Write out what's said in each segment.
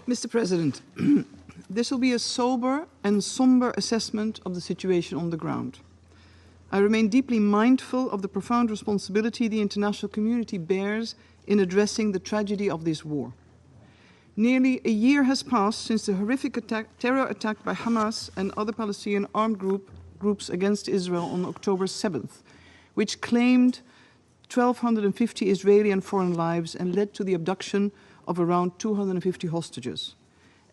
Mr. President, this will be a sober and somber assessment of the situation on the ground. I remain deeply mindful of the profound responsibility the international community bears in addressing the tragedy of this war. Nearly a year has passed since the horrific terror attack by Hamas and other Palestinian armed groups against Israel on October 7th, which claimed 1,250 Israeli and foreign lives and led to the abduction of around 250 hostages.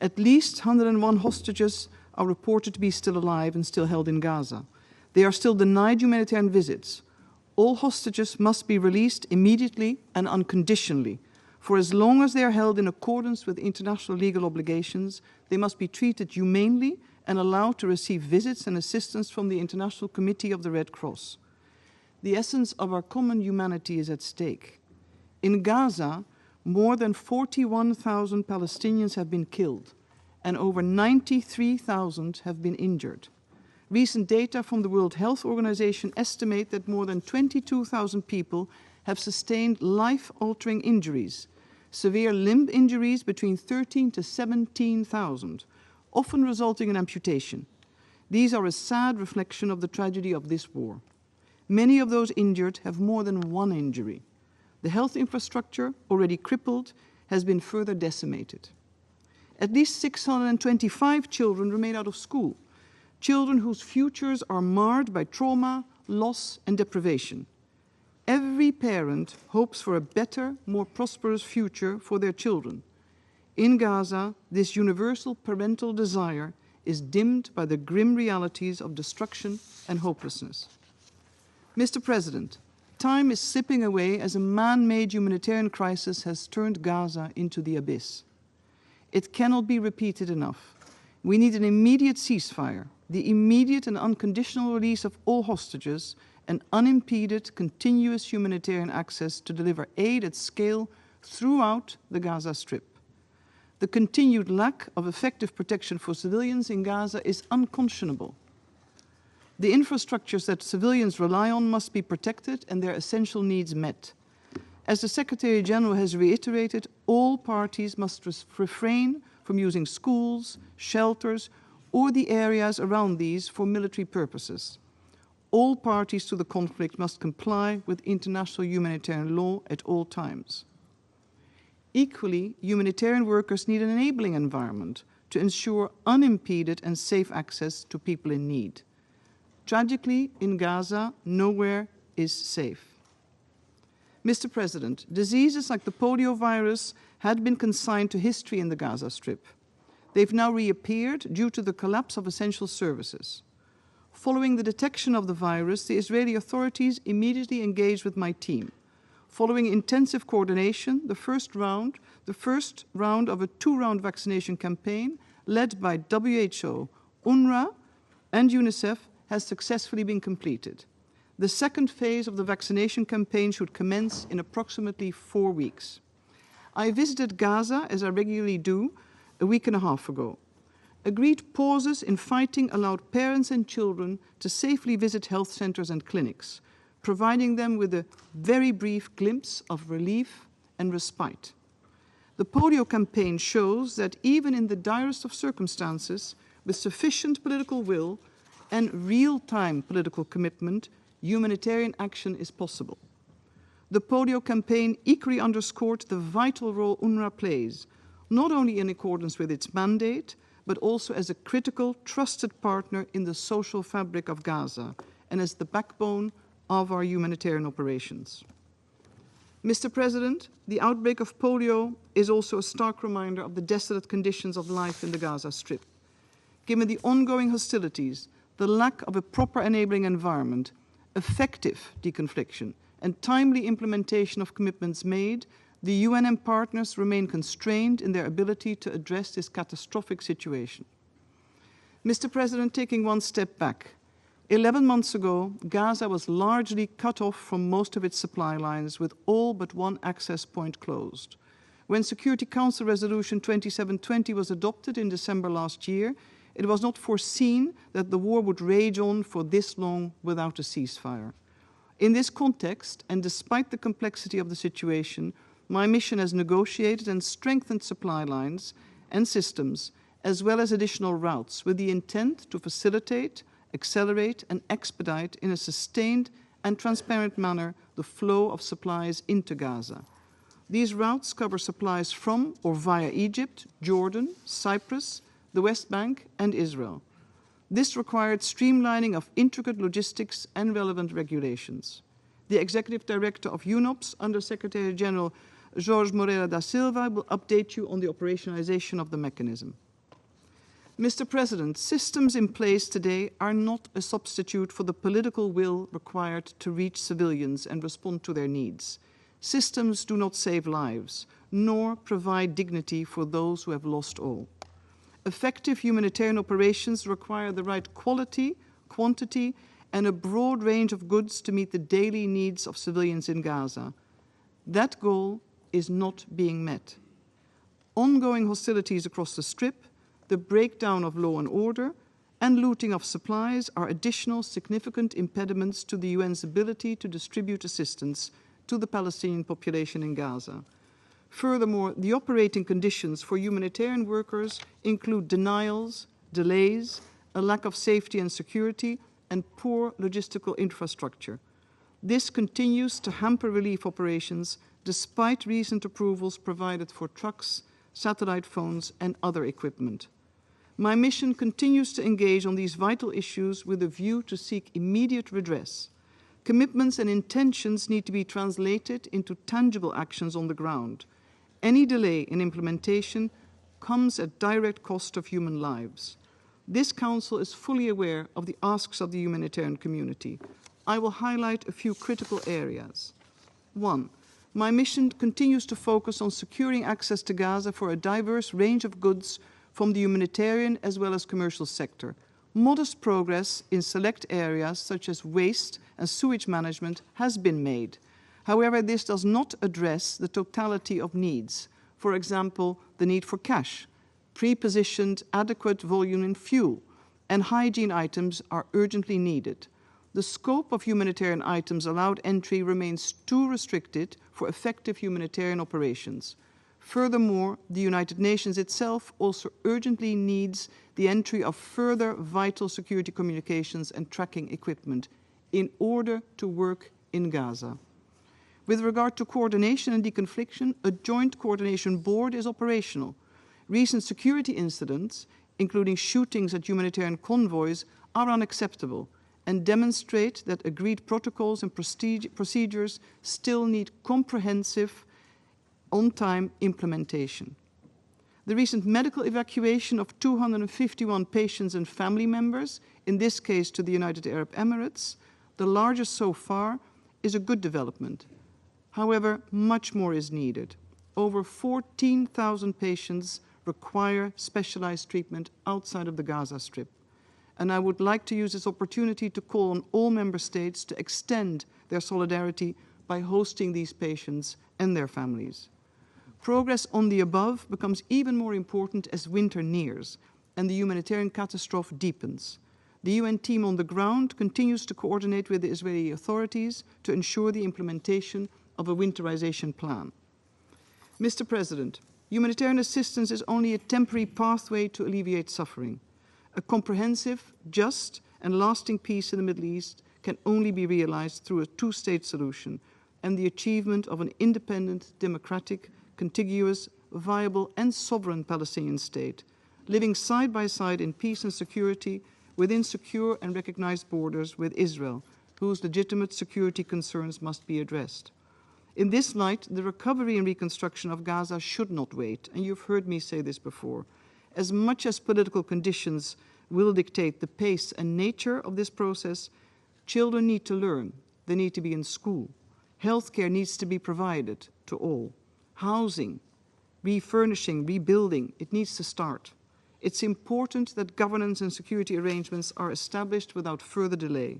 At least 101 hostages are reported to be still alive and still held in Gaza. They are still denied humanitarian visits. All hostages must be released immediately and unconditionally. For as long as they are held in accordance with international legal obligations, they must be treated humanely and allowed to receive visits and assistance from the International Committee of the Red Cross. The essence of our common humanity is at stake. In Gaza, more than 41,000 Palestinians have been killed and over 93,000 have been injured. Recent data from the World Health Organization estimate that more than 22,000 people have sustained life-altering injuries, severe limb injuries between 13 to 17,000, often resulting in amputation. These are a sad reflection of the tragedy of this war. Many of those injured have more than one injury. The health infrastructure, already crippled, has been further decimated. At least 625 children remain out of school, children whose futures are marred by trauma, loss, and deprivation. Every parent hopes for a better, more prosperous future for their children. In Gaza, this universal parental desire is dimmed by the grim realities of destruction and hopelessness. Mr. President, time is slipping away as a man-made humanitarian crisis has turned Gaza into the abyss. It cannot be repeated enough. We need an immediate ceasefire, the immediate and unconditional release of all hostages, and unimpeded, continuous humanitarian access to deliver aid at scale throughout the Gaza Strip. The continued lack of effective protection for civilians in Gaza is unconscionable. The infrastructures that civilians rely on must be protected and their essential needs met. As the Secretary General has reiterated, all parties must refrain from using schools, shelters, or the areas around these for military purposes. All parties to the conflict must comply with international humanitarian law at all times. Equally, humanitarian workers need an enabling environment to ensure unimpeded and safe access to people in need. Tragically, in Gaza, nowhere is safe. Mr. President, diseases like the polio virus had been consigned to history in the Gaza Strip. They've now reappeared due to the collapse of essential services. Following the detection of the virus, the Israeli authorities immediately engaged with my team. Following intensive coordination, the first round of a two-round vaccination campaign led by WHO, UNRWA, and UNICEF has successfully been completed. The second phase of the vaccination campaign should commence in approximately 4 weeks. I visited Gaza, as I regularly do, a week and a half ago. Agreed pauses in fighting allowed parents and children to safely visit health centers and clinics, providing them with a very brief glimpse of relief and respite. The polio campaign shows that even in the direst of circumstances, with sufficient political will and real-time political commitment, humanitarian action is possible. The polio campaign equally underscored the vital role UNRWA plays, not only in accordance with its mandate, but also as a critical, trusted partner in the social fabric of Gaza and as the backbone of our humanitarian operations. Mr. President, the outbreak of polio is also a stark reminder of the desolate conditions of life in the Gaza Strip. Given the ongoing hostilities, the lack of a proper enabling environment, effective deconfliction, and timely implementation of commitments made, the UN and partners remain constrained in their ability to address this catastrophic situation. Mr. President, taking one step back, 11 months ago, Gaza was largely cut off from most of its supply lines, with all but one access point closed. When Security Council Resolution 2720 was adopted in December last year, it was not foreseen that the war would rage on for this long without a ceasefire. In this context, and despite the complexity of the situation, my mission has negotiated and strengthened supply lines and systems, as well as additional routes, with the intent to facilitate, accelerate, and expedite in a sustained and transparent manner the flow of supplies into Gaza. These routes cover supplies from or via Egypt, Jordan, Cyprus, the West Bank, and Israel. This required streamlining of intricate logistics and relevant regulations. The Executive Director of UNOPS, Under Secretary General Jorge Moreira da Silva, will update you on the operationalization of the mechanism. Mr. President, systems in place today are not a substitute for the political will required to reach civilians and respond to their needs. Systems do not save lives, nor provide dignity for those who have lost all. Effective humanitarian operations require the right quality, quantity, and a broad range of goods to meet the daily needs of civilians in Gaza. That goal is not being met. Ongoing hostilities across the Strip, the breakdown of law and order, and looting of supplies are additional significant impediments to the UN's ability to distribute assistance to the Palestinian population in Gaza. Furthermore, the operating conditions for humanitarian workers include denials, delays, a lack of safety and security, and poor logistical infrastructure. This continues to hamper relief operations despite recent approvals provided for trucks, satellite phones, and other equipment. My mission continues to engage on these vital issues with a view to seek immediate redress. Commitments and intentions need to be translated into tangible actions on the ground. Any delay in implementation comes at direct cost of human lives. This Council is fully aware of the asks of the humanitarian community. I will highlight a few critical areas. 1. My mission continues to focus on securing access to Gaza for a diverse range of goods from the humanitarian as well as commercial sector. Modest progress in select areas such as waste and sewage management has been made. However, this does not address the totality of needs. For example, the need for cash, pre-positioned adequate volume in fuel, and hygiene items are urgently needed. The scope of humanitarian items allowed entry remains too restricted for effective humanitarian operations. Furthermore, the United Nations itself also urgently needs the entry of further vital security communications and tracking equipment in order to work in Gaza. With regard to coordination and deconfliction, a joint coordination board is operational. Recent security incidents, including shootings at humanitarian convoys, are unacceptable and demonstrate that agreed protocols and procedures still need comprehensive on-time implementation. The recent medical evacuation of 251 patients and family members, in this case to the United Arab Emirates, the largest so far, is a good development. However, much more is needed. Over 14,000 patients require specialized treatment outside of the Gaza Strip. And I would like to use this opportunity to call on all member states to extend their solidarity by hosting these patients and their families. Progress on the above becomes even more important as winter nears and the humanitarian catastrophe deepens. The UN team on the ground continues to coordinate with the Israeli authorities to ensure the implementation of a winterization plan. Mr. President, humanitarian assistance is only a temporary pathway to alleviate suffering. A comprehensive, just, and lasting peace in the Middle East can only be realized through a two-state solution and the achievement of an independent, democratic, contiguous, viable, and sovereign Palestinian state, living side by side in peace and security within secure and recognized borders with Israel, whose legitimate security concerns must be addressed. In this light, the recovery and reconstruction of Gaza should not wait, and you've heard me say this before. As much as political conditions will dictate the pace and nature of this process, children need to learn. They need to be in school. Healthcare needs to be provided to all. Housing, refurnishing, rebuilding, it needs to start. It's important that governance and security arrangements are established without further delay.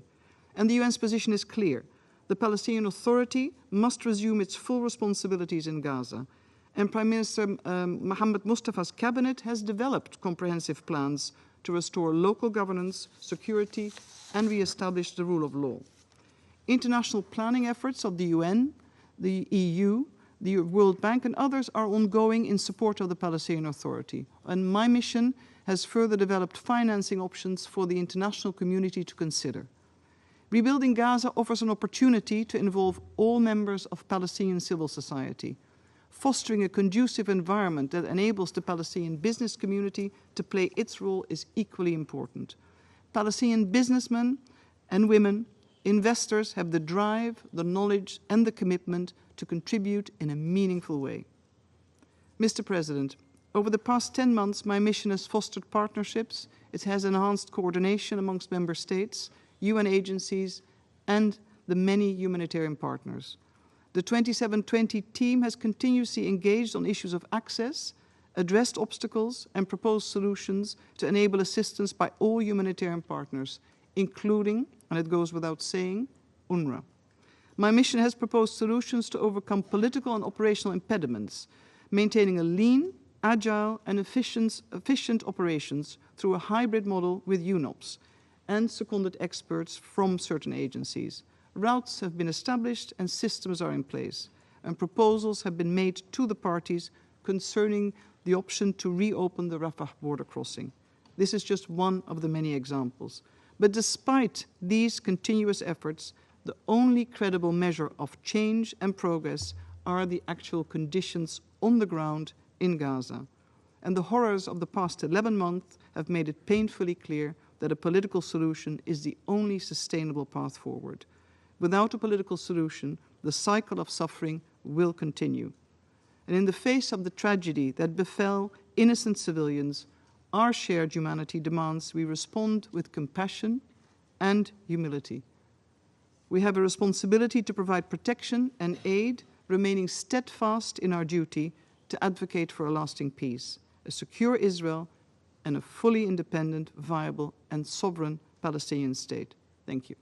And the UN's position is clear. The Palestinian Authority must resume its full responsibilities in Gaza. And Prime Minister Mohammed Mustafa's cabinet has developed comprehensive plans to restore local governance, security, and re-establish the rule of law. International planning efforts of the UN, the EU, The World Bank and others are ongoing in support of the Palestinian Authority. And my mission has further developed financing options for the international community to consider. Rebuilding Gaza offers an opportunity to involve all members of Palestinian civil society. Fostering a conducive environment that enables the Palestinian business community to play its role is equally important. Palestinian businessmen and women, investors have the drive, the knowledge and the commitment to contribute in a meaningful way. Mr. President, over the past 10 months, my mission has fostered partnerships. It has enhanced coordination amongst member states, UN agencies, and the many humanitarian partners. The 2720 team has continuously engaged on issues of access, addressed obstacles, and proposed solutions to enable assistance by all humanitarian partners, including, and it goes without saying, UNRWA. My mission has proposed solutions to overcome political and operational impediments, maintaining a lean, agile, and efficient operations through a hybrid model with UNOPS and seconded experts from certain agencies. Routes have been established and systems are in place, and proposals have been made to the parties concerning the option to reopen the Rafah border crossing. This is just one of the many examples. But despite these continuous efforts, the only credible measure of change and progress are the actual conditions on the ground in Gaza. And the horrors of the past 11 months have made it painfully clear that a political solution is the only sustainable path forward. Without a political solution, the cycle of suffering will continue. And in the face of the tragedy that befell innocent civilians, our shared humanity demands we respond with compassion and humility. We have a responsibility to provide protection and aid, remaining steadfast in our duty to advocate for a lasting peace, a secure Israel, and a fully independent, viable, and sovereign Palestinian state. Thank you.